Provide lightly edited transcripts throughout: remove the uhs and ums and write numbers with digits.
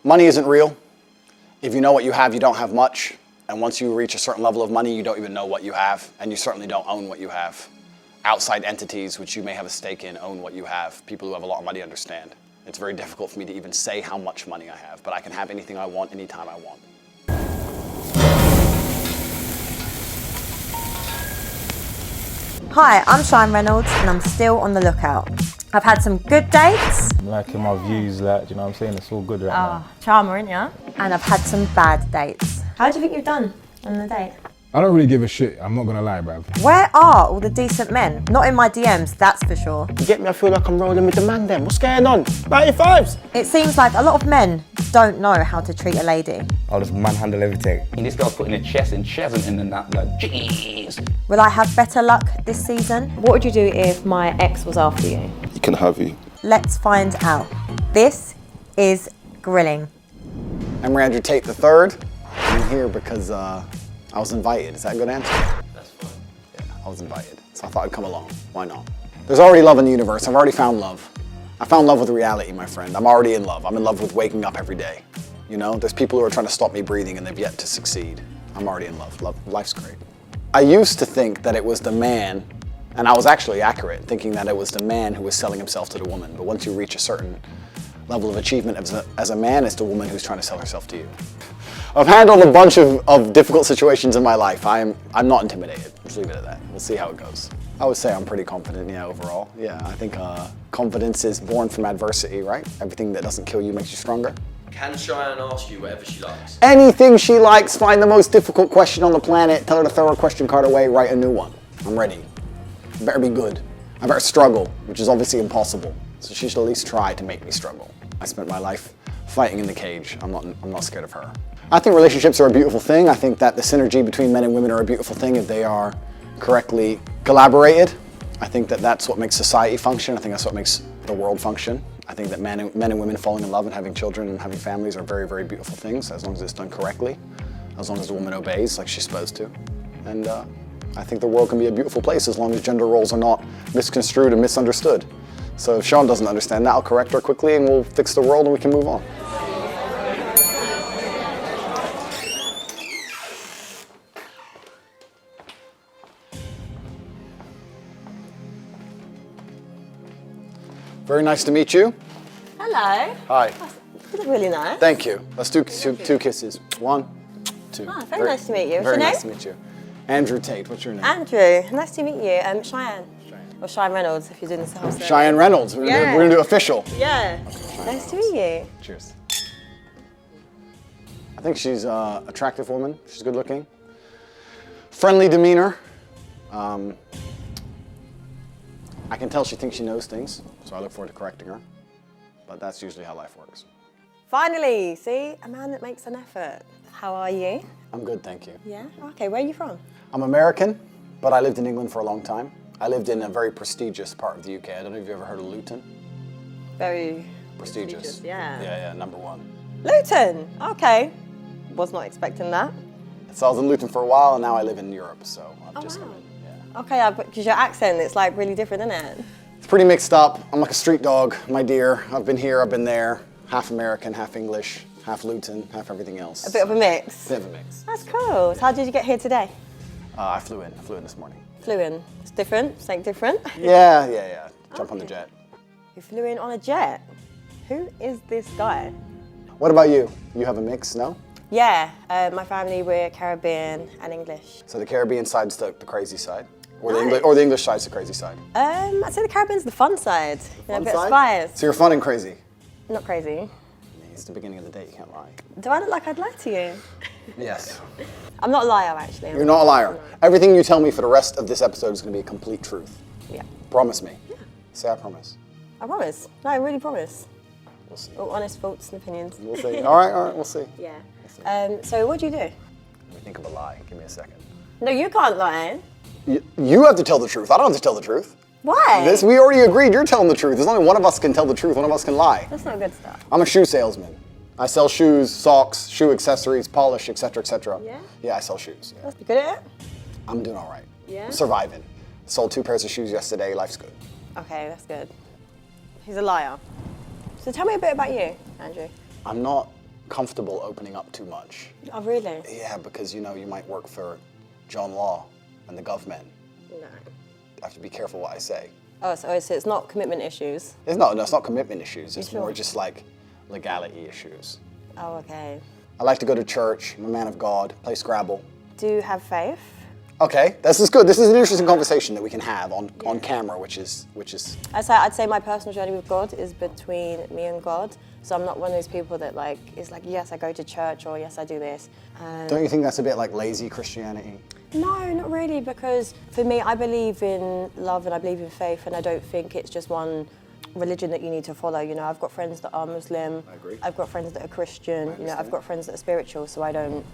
Money isn't real. If you know what you have, you don't have much. And once you reach a certain level of money, you don't even know what you have. And you certainly don't own what you have. Outside entities, which you may have a stake in, own what you have. People who have a lot of money understand. It's very difficult for me to even say how much money I have, but I can have anything I want, anytime I want. Hi, I'm Cheyenne Reynolds and I'm still on the lookout. I've had some good dates. I'm liking my views, like, you know what I'm saying? It's all good right now. Charmer, ain't ya? And I've had some bad dates. How do you think you've done on the date? I don't really give a shit, I'm not gonna lie, bruv. Where are all the decent men? Not in my DMs, that's for sure. You get me? I feel like I'm rolling with the man then. What's going on? 95s! It seems like a lot of men don't know how to treat a lady. I'll just manhandle everything. And this girl's putting her chest and chesting in that, like, jeez. Will I have better luck this season? What would you do if my ex was after you? He can have you. Let's find out. This is grilling. I'm Andrew Tate III. I'm here because I was invited. Is that a good answer? That's fine. Yeah, I was invited. So I thought I'd come along. Why not? There's already love in the universe. I've already found love. I found love with reality, my friend. I'm already in love. I'm in love with waking up every day. You know, there's people who are trying to stop me breathing and they've yet to succeed. I'm already in love. Life's great. I used to think that it was the man, and I was actually accurate, thinking that it was the man who was selling himself to the woman. But once you reach a certain level of achievement as a man, it's the woman who's trying to sell herself to you. I've handled a bunch of difficult situations in my life. I'm not intimidated. Let's leave it at that. We'll see how it goes. I would say I'm pretty confident, yeah, overall. Yeah, I think confidence is born from adversity, right? Everything that doesn't kill you makes you stronger. Can Cheyenne ask you whatever she likes? Anything she likes, find the most difficult question on the planet, tell her to throw her question card away, write a new one. I'm ready. I better be good. I better struggle, which is obviously impossible. So she should at least try to make me struggle. I spent my life fighting in the cage. I'm not scared of her. I think relationships are a beautiful thing. I think that the synergy between men and women are a beautiful thing if they are correctly collaborated. I think that that's what makes society function. I think that's what makes the world function. I think that men and women falling in love and having children and having families are very, very beautiful things as long as it's done correctly, as long as the woman obeys like she's supposed to. And I think the world can be a beautiful place as long as gender roles are not misconstrued and misunderstood. So if Sean doesn't understand that, I'll correct her quickly and we'll fix the world and we can move on. Very nice to meet you. Hello. Hi. You look really nice. Thank you. Let's do two kisses. 1, 2. Ah, very nice to meet you. What's Very your nice to name? meet you. Andrew Tate. What's your name? Andrew. Nice to meet you. Cheyenne. Or Cheyenne Reynolds, if you're doing this whole thing. Cheyenne Reynolds. We're gonna do official. Yeah. Nice to meet you. Cheers. I think she's an attractive woman. She's good looking. Friendly demeanor. I can tell she thinks she knows things, so I look forward to correcting her. But that's usually how life works. Finally, see? A man that makes an effort. How are you? I'm good, thank you. Yeah? Okay, where are you from? I'm American, but I lived in England for a long time. I lived in a very prestigious part of the UK. I don't know if you've ever heard of Luton. Very Prestigious. yeah. Yeah, #1. Luton, okay. Was not expecting that. So I was in Luton for a while, and now I live in Europe, so I've just wow. come in. Yeah. Okay, because your accent, it's like really different, isn't it? It's pretty mixed up. I'm like a street dog, my dear. I've been here, I've been there. Half American, half English, half Luton, half everything else. A bit of a mix. Bit of a mix. That's cool. So how did you get here today? I flew in this morning. Flew in. It's different, something different. Yeah. Jump on the jet. You flew in on a jet. Who is this guy? What about you? You have a mix, no? Yeah, my family, we're Caribbean and English. So the Caribbean side's the crazy side? Or Nice. the English side's the crazy side? I'd say the Caribbean's the fun side. You know, a Fun bit side? of spice. So you're fun and crazy? Not crazy. It's the beginning of the day, you can't lie. Do I look like I'd lie to you? Yes. I'm not a liar, actually. You're not a liar. Everything you tell me for the rest of this episode is going to be a complete truth. Yeah. Promise me. Yeah. Say I promise. I promise. No, I really promise. We'll see. All honest thoughts and opinions. We'll see. All right, we'll see. Yeah. So what do you do? Let me think of a lie. Give me a second. No, you can't lie. You have to tell the truth. I don't have to tell the truth. Why? We already agreed you're telling the truth. There's only one of us can tell the truth, one of us can lie. That's not good stuff. I'm a shoe salesman. I sell shoes, socks, shoe accessories, polish, etc., etc. Yeah? Yeah, I sell shoes. Yeah. You good at it? I'm doing all right. Yeah? I'm surviving. Sold 2 pairs of shoes yesterday. Life's good. Okay, that's good. He's a liar. So tell me a bit about you, Andrew. I'm not comfortable opening up too much. Oh, really? Yeah, because you know you might work for John Law and the government. No. I have to be careful what I say. Oh, so it's not commitment issues? It's not commitment issues. It's You more sure? just like legality issues. Oh, okay. I like to go to church. I'm a man of God. Play Scrabble. Do you have faith? Okay, this is good. This is an interesting conversation that we can have on camera, which is. I'd say my personal journey with God is between me and God. So I'm not one of those people that is like, yes, I go to church, or yes, I do this. Don't you think that's a bit like lazy Christianity? No, not really, because for me, I believe in love and I believe in faith, and I don't think it's just one religion that you need to follow. You know, I've got friends that are Muslim. I agree. I've got friends that are Christian. You know, I've got friends that are spiritual, so I don't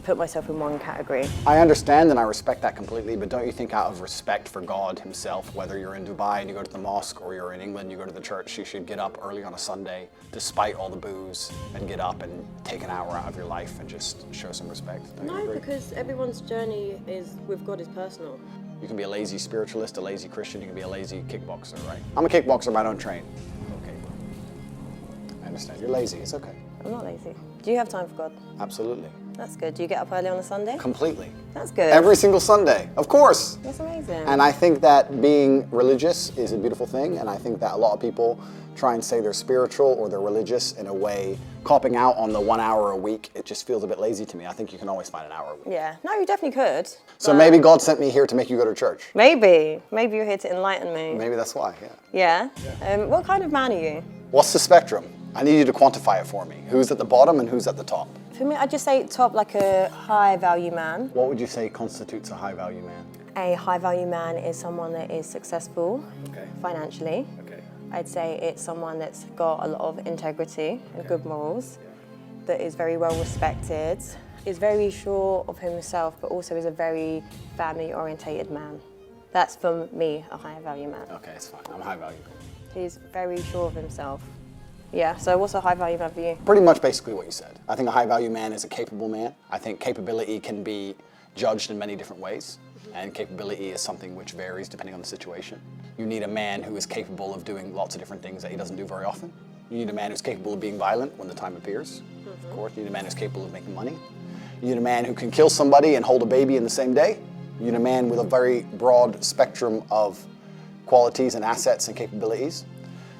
put myself in one category. I understand and I respect that completely, but don't you think out of respect for God himself, whether you're in Dubai and you go to the mosque or you're in England, you go to the church, you should get up early on a Sunday, despite all the booze, and get up and take an hour out of your life and just show some respect? Don't you No, agree? because everyone's journey with God is personal. You can be a lazy spiritualist, a lazy Christian, you can be a lazy kickboxer, right? I'm a kickboxer, but I don't train. Okay. I understand. You're lazy, it's okay. I'm not lazy. Do you have time for God? Absolutely. That's good. Do you get up early on a Sunday? Completely. That's good. Every single Sunday, of course. That's amazing. And I think that being religious is a beautiful thing, and I think that a lot of people try and say they're spiritual or they're religious in a way, copping out on the 1 hour a week. It just feels a bit lazy to me. I think you can always find an hour a week. Yeah. No, you definitely could. So maybe God sent me here to make you go to church. Maybe. Maybe you're here to enlighten me. Maybe that's why, yeah. Yeah? What kind of man are you? What's the spectrum? I need you to quantify it for me. Who's at the bottom and who's at the top? For me, I'd just say top, like a high value man. What would you say constitutes a high value man? A high value man is someone that is successful financially. Okay. I'd say it's someone that's got a lot of integrity and good morals, that is very well respected, is very sure of himself, but also is a very family orientated man. That's, for me, a high value man. Okay, it's fine. I'm a high value. He's very sure of himself. Yeah, so what's a high value man for you? Pretty much basically what you said. I think a high value man is a capable man. I think capability can be judged in many different ways, and capability is something which varies depending on the situation. You need a man who is capable of doing lots of different things that he doesn't do very often. You need a man who's capable of being violent when the time appears. Of course, you need a man who's capable of making money. You need a man who can kill somebody and hold a baby in the same day. You need a man with a very broad spectrum of qualities and assets and capabilities.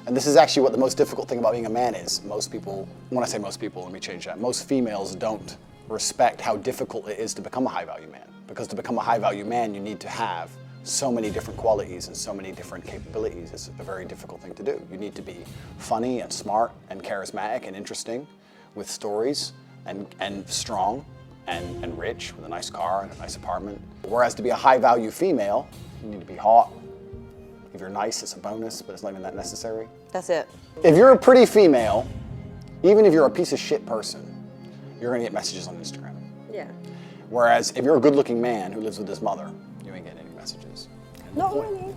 And this is actually what the most difficult thing about being a man is. Most people, when I say most people, let me change that. Most females don't respect how difficult it is to become a high value man. Because to become a high value man, you need to have so many different qualities and so many different capabilities. It's a very difficult thing to do. You need to be funny and smart and charismatic and interesting with stories and strong and rich with a nice car and a nice apartment. Whereas to be a high value female, you need to be hot. If you're nice, it's a bonus, but it's not even that necessary. That's it. If you're a pretty female, even if you're a piece of shit person, you're gonna get messages on Instagram. Yeah. Whereas if you're a good-looking man who lives with his mother, you ain't getting any messages. Not really.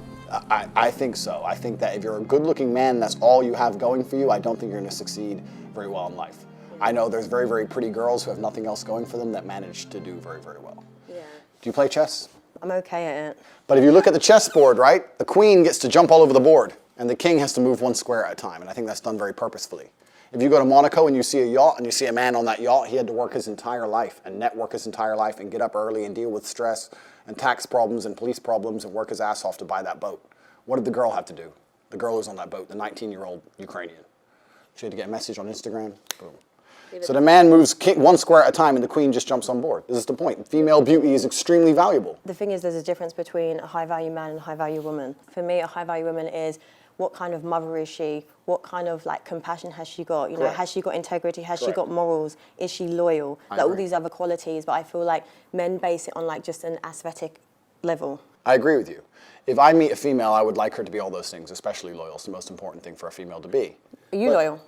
I think so. I think that if you're a good-looking man, that's all you have going for you, I don't think you're gonna succeed very well in life. I know there's very, very pretty girls who have nothing else going for them that manage to do very, very well. Yeah. Do you play chess? I'm okay at it. But if you look at the chessboard, right, the queen gets to jump all over the board, and the king has to move one square at a time, and I think that's done very purposefully. If you go to Monaco and you see a yacht, and you see a man on that yacht, he had to work his entire life, and network his entire life, and get up early, and deal with stress, and tax problems, and police problems, and work his ass off to buy that boat. What did the girl have to do? The girl who's on that boat, the 19-year-old Ukrainian. She had to get a message on Instagram, boom. So the man moves one square at a time and the queen just jumps on board. This is the point. Female beauty is extremely valuable. The thing is, there's a difference between a high value man and a high value woman. For me, a high value woman is what kind of mother is she? What kind of compassion has she got? You know, has she got integrity? Has she got morals? Is she loyal? All these other qualities. But I feel like men base it on just an aesthetic level. I agree with you. If I meet a female, I would like her to be all those things, especially loyal. It's the most important thing for a female to be. Are you loyal?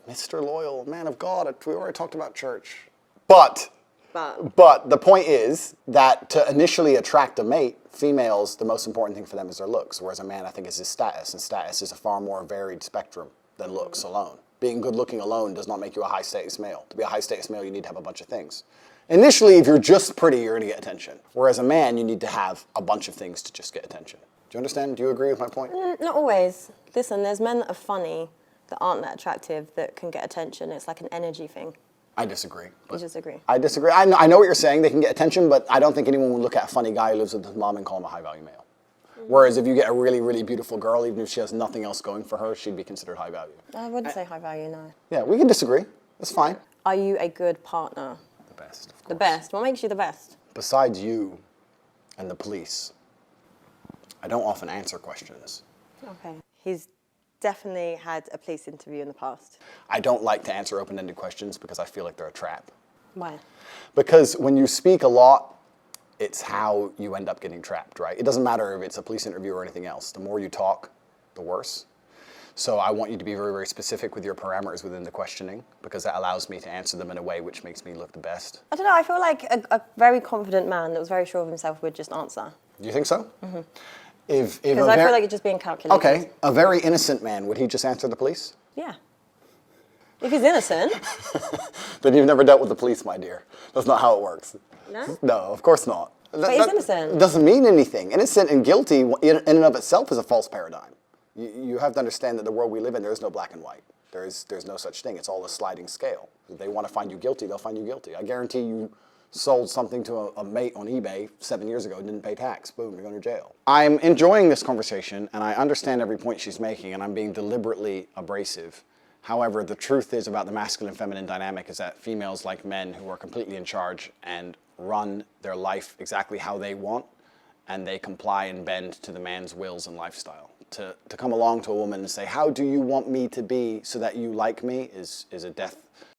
Mr. Loyal, man of God, we already talked about church. But the point is that to initially attract a mate, females, the most important thing for them is their looks, whereas a man, I think, is his status, and status is a far more varied spectrum than looks alone. Being good looking alone does not make you a high status male. To be a high status male, you need to have a bunch of things. Initially, if you're just pretty, you're gonna get attention. Whereas a man, you need to have a bunch of things to just get attention. Do you understand? Do you agree with my point? Not always. Listen, there's men that are funny that aren't that attractive that can get attention. It's like an energy thing. I disagree. You disagree? I disagree. I know what you're saying. They can get attention, but I don't think anyone would look at a funny guy who lives with his mom and call him a high-value male. Whereas if you get a really, really beautiful girl, even if she has nothing else going for her, she'd be considered high value. I wouldn't say high value, no. Yeah, we can disagree. That's fine. Are you a good partner? The best, of course. The best. What makes you the best? Besides you and the police, I don't often answer questions. Okay. He's definitely had a police interview in the past. I don't like to answer open-ended questions because I feel like they're a trap. Why? Because when you speak a lot, it's how you end up getting trapped, right? It doesn't matter if it's a police interview or anything else. The more you talk, the worse. So I want you to be very, very specific with your parameters within the questioning because that allows me to answer them in a way which makes me look the best. I don't know, I feel like a very confident man that was very sure of himself would just answer. Do you think so? Mm-hmm. If Because I feel like you're just being calculated. Okay, a very innocent man, would he just answer the police? Yeah. If he's innocent. Then you've never dealt with the police, my dear. That's not how it works. No? No, of course not. But he's innocent. It doesn't mean anything. Innocent and guilty in and of itself is a false paradigm. You have to understand that the world we live in, there is no black and white. There's no such thing. It's all a sliding scale. If they want to find you guilty, they'll find you guilty. I guarantee you sold something to a mate on eBay 7 years ago, didn't pay tax, boom, you're going to jail. I'm enjoying this conversation, and I understand every point she's making, and I'm being deliberately abrasive. However, the truth is about the masculine-feminine dynamic is that females like men who are completely in charge and run their life exactly how they want, and they comply and bend to the man's wills and lifestyle. To come along to a woman and say, how do you want me to be so that you like me is a death